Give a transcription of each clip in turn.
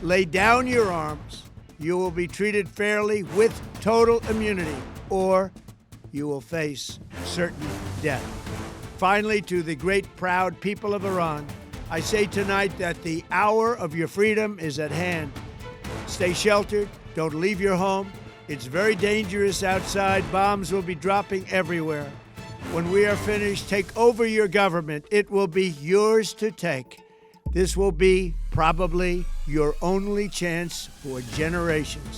lay down your arms. You will be treated fairly with total immunity, or you will face certain death. Finally, to the great proud people of Iran, I say tonight that the hour of your freedom is at hand. Stay sheltered. Don't leave your home. It's very dangerous outside. Bombs will be dropping everywhere. When we are finished, take over your government. It will be yours to take. This will be probably your only chance for generations.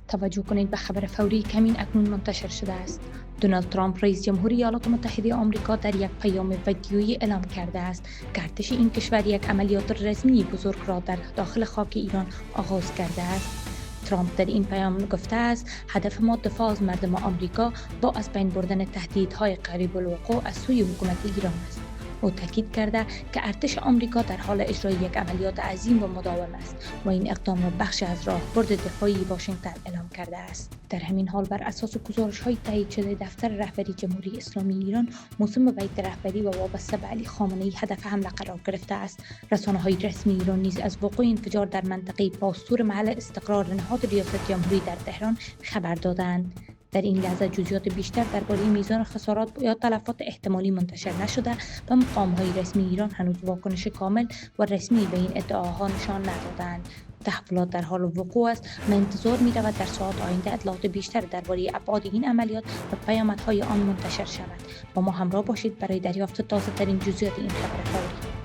توجه کنید به خبر فوری کمین اکنون منتشر شده است. دونالد ترامپ رئیس جمهوری ایالات متحده آمریکا در یک پیام ویدیویی اعلام کرده است که ارتش این کشور یک عملیات رسمی بزرگ را در داخل خاک ایران آغاز کرده است. ترامپ در این پیام گفته است هدف ما دفاع از مردم آمریکا با از بین بردن تهدیدهای قریب الوقوع از سوی حکومت ایران است. او تاکید کرده که ارتش آمریکا در حال اجرای یک عملیات عظیم و مداوم است و این اقدام را بخشی از راهبرد دفاعی واشنگتن اعلام کرده است. در همین حال بر اساس گزارش‌های تایید شده دفتر رهبری جمهوری اسلامی ایران موسوم به بیت رهبری و وابسته به علی خامنه هدف حمله قرار گرفته است. رسانه‌های رسمی ایران نیز از وقوع انفجار در منطقه پاستور محل استقرار نهاد ریاست جمهوری در تهران خبر دادند. در این لحظه جزئیات بیشتر درباره میزان خسارات یا تلفات احتمالی منتشر نشده و مقام‌های رسمی ایران هنوز واکنش کامل و رسمی به این ادعاها نشان ندادند. تحولات در حال وقوع است و انتظار می‌رود در ساعات آینده اطلاعات بیشتر درباره ابعاد این عملیات و پیامدهای آن منتشر شود. با ما همراه باشید برای دریافت تازه ترین جزئیات این خبر فوری.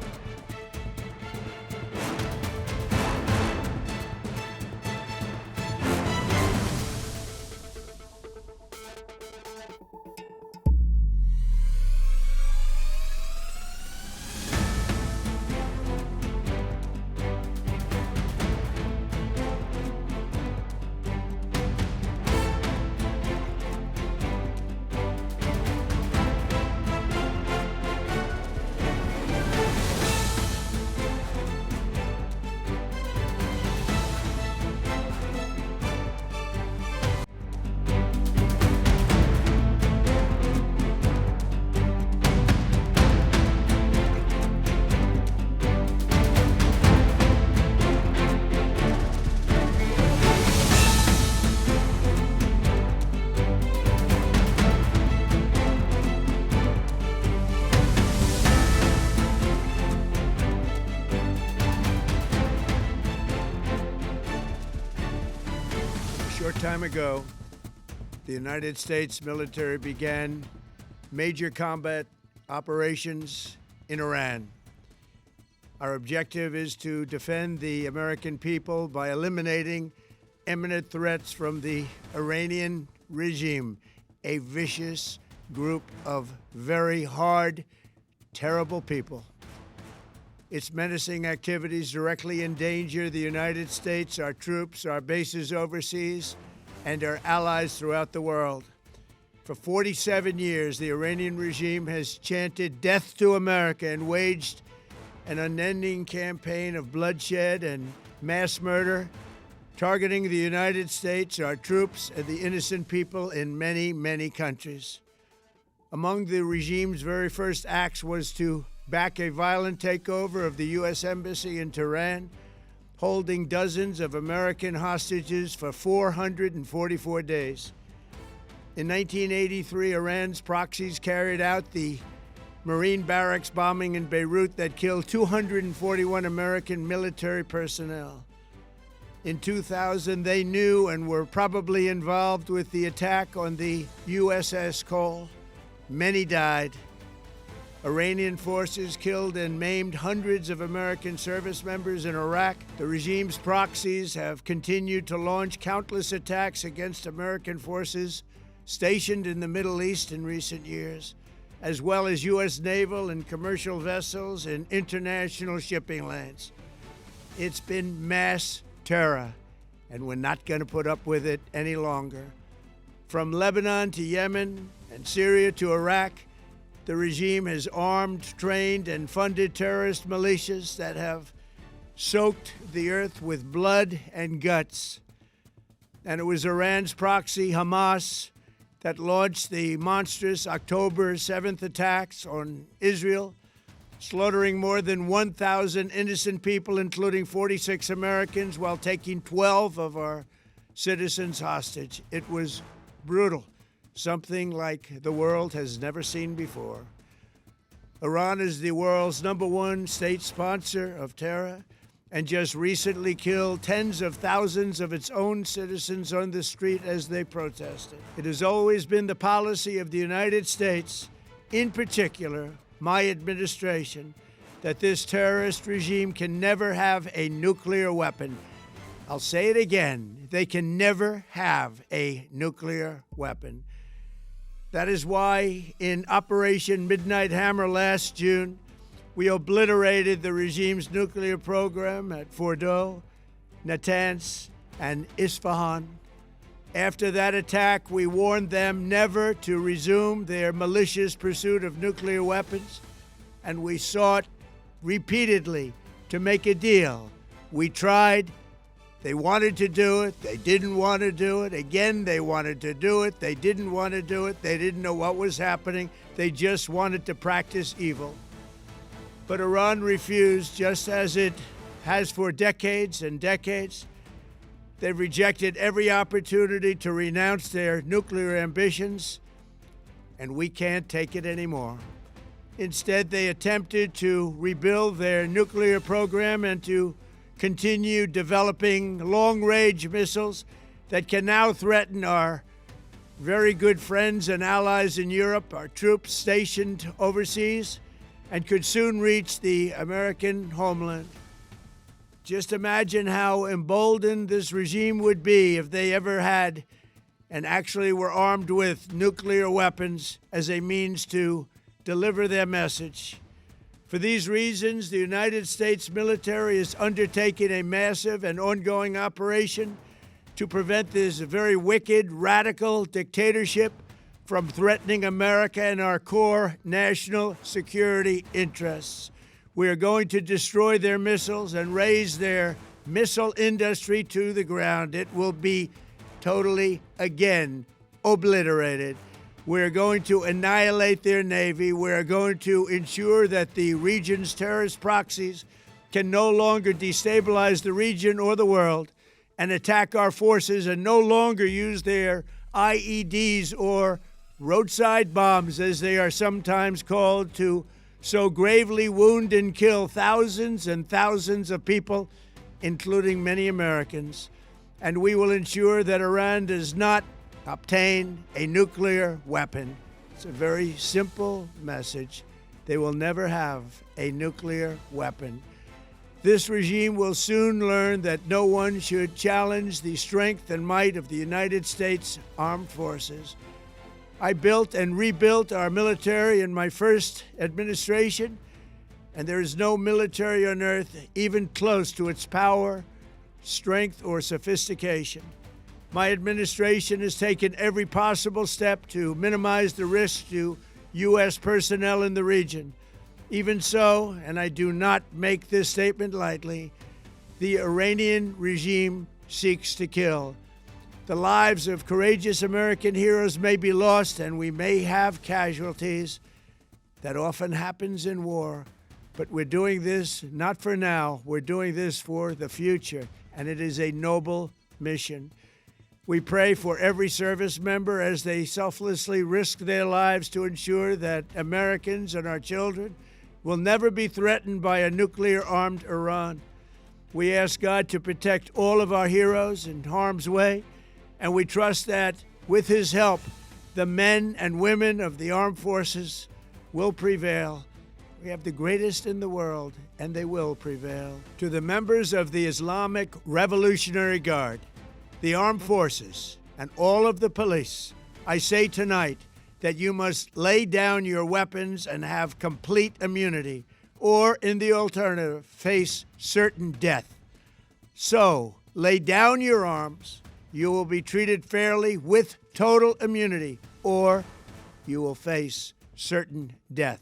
Time ago, the United States military began major combat operations in Iran. Our objective is to defend the American people by eliminating imminent threats from the Iranian regime, a vicious group of very hard, terrible people. Its menacing activities directly endanger the United States, our troops, our bases overseas, and our allies throughout the world. For 47 years, the Iranian regime has chanted death to America and waged an unending campaign of bloodshed and mass murder, targeting the United States, our troops, and the innocent people in many, many countries. Among the regime's very first acts was to back a violent takeover of the U.S. Embassy in Tehran, holding dozens of American hostages for 444 days. In 1983, Iran's proxies carried out the Marine barracks bombing in Beirut that killed 241 American military personnel. In 2000, they knew and were probably involved with the attack on the USS Cole. Many died. Iranian forces killed and maimed hundreds of American service members in Iraq. The regime's proxies have continued to launch countless attacks against American forces stationed in the Middle East in recent years. as well as U.S. naval and commercial vessels in international shipping lanes. It's been mass terror, and we're not going to put up with it any longer. From Lebanon to Yemen and Syria to Iraq, the regime has armed, trained, and funded terrorist militias that have soaked the earth with blood and guts. And it was Iran's proxy, Hamas, that launched the monstrous October 7th attacks on Israel, slaughtering more than 1,000 innocent people, including 46 Americans, while taking 12 of our citizens hostage. It was brutal, something like the world has never seen before. Iran is the world's #1 state sponsor of terror and just recently killed tens of thousands of its own citizens on the street as they protested. It has always been the policy of the United States, in particular, my administration, that this terrorist regime can never have a nuclear weapon. I'll say it again, they can never have a nuclear weapon. That is why in Operation Midnight Hammer last June, we obliterated the regime's nuclear program at Fordow, Natanz, and Isfahan. After that attack, we warned them never to resume their malicious pursuit of nuclear weapons, and we sought repeatedly to make a deal. We tried. They wanted to do it. They didn't want to do it. Again, they wanted to do it. They didn't want to do it. They didn't know what was happening. They just wanted to practice evil. But Iran refused, just as it has for decades and decades. They've rejected every opportunity to renounce their nuclear ambitions, and we can't take it anymore. Instead, they attempted to rebuild their nuclear program and to continue developing long-range missiles that can now threaten our very good friends and allies in Europe, our troops stationed overseas, and could soon reach the American homeland. Just imagine how emboldened this regime would be if they ever had and actually were armed with nuclear weapons as a means to deliver their message. For these reasons, the United States military is undertaking a massive and ongoing operation to prevent this very wicked, radical dictatorship from threatening America and our core national security interests. We are going to destroy their missiles and raise their missile industry to the ground. It will be totally, again, obliterated. We're going to annihilate their Navy. We're going to ensure that the region's terrorist proxies can no longer destabilize the region or the world and attack our forces and no longer use their IEDs or roadside bombs, as they are sometimes called, to so gravely wound and kill thousands and thousands of people, including many Americans. And we will ensure that Iran does not obtain a nuclear weapon. It's a very simple message. They will never have a nuclear weapon. This regime will soon learn that no one should challenge the strength and might of the United States Armed Forces. I built and rebuilt our military in my first administration, and there is no military on earth even close to its power, strength, or sophistication. My administration has taken every possible step to minimize the risk to U.S. personnel in the region. Even so, and I do not make this statement lightly, the Iranian regime seeks to kill. The lives of courageous American heroes may be lost, and we may have casualties. That often happens in war. But we're doing this not for now. We're doing this for the future, and it is a noble mission. We pray for every service member as they selflessly risk their lives to ensure that Americans and our children will never be threatened by a nuclear-armed Iran. We ask God to protect all of our heroes in harm's way, and we trust that, with His help, the men and women of the armed forces will prevail. We have the greatest in the world, and they will prevail. To the members of the Islamic Revolutionary Guard, the armed forces, and all of the police, I say tonight that you must lay down your weapons and have complete immunity, or, in the alternative, face certain death. So, lay down your arms, you will be treated fairly with total immunity, or you will face certain death.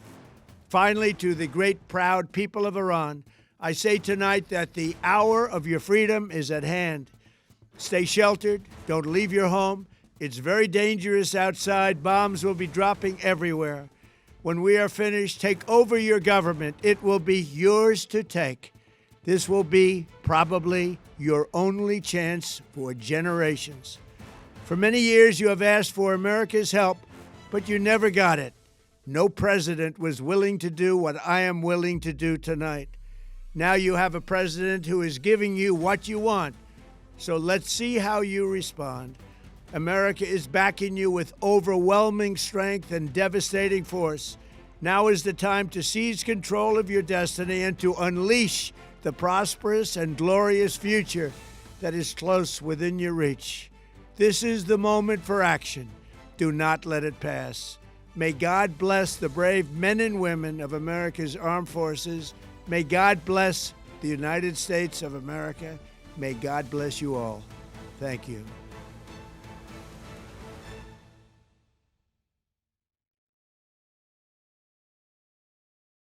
Finally, to the great proud people of Iran, I say tonight that the hour of your freedom is at hand. Stay sheltered, don't leave your home. It's very dangerous outside. Bombs will be dropping everywhere. When we are finished, take over your government. It will be yours to take. This will be probably your only chance for generations. For many years, you have asked for America's help, but you never got it. No president was willing to do what I am willing to do tonight. Now you have a president who is giving you what you want. So let's see how you respond. America is backing you with overwhelming strength and devastating force. Now is the time to seize control of your destiny and to unleash the prosperous and glorious future that is close within your reach. This is the moment for action. Do not let it pass. May God bless the brave men and women of America's armed forces. May God bless the United States of America. May God bless you all. Thank you.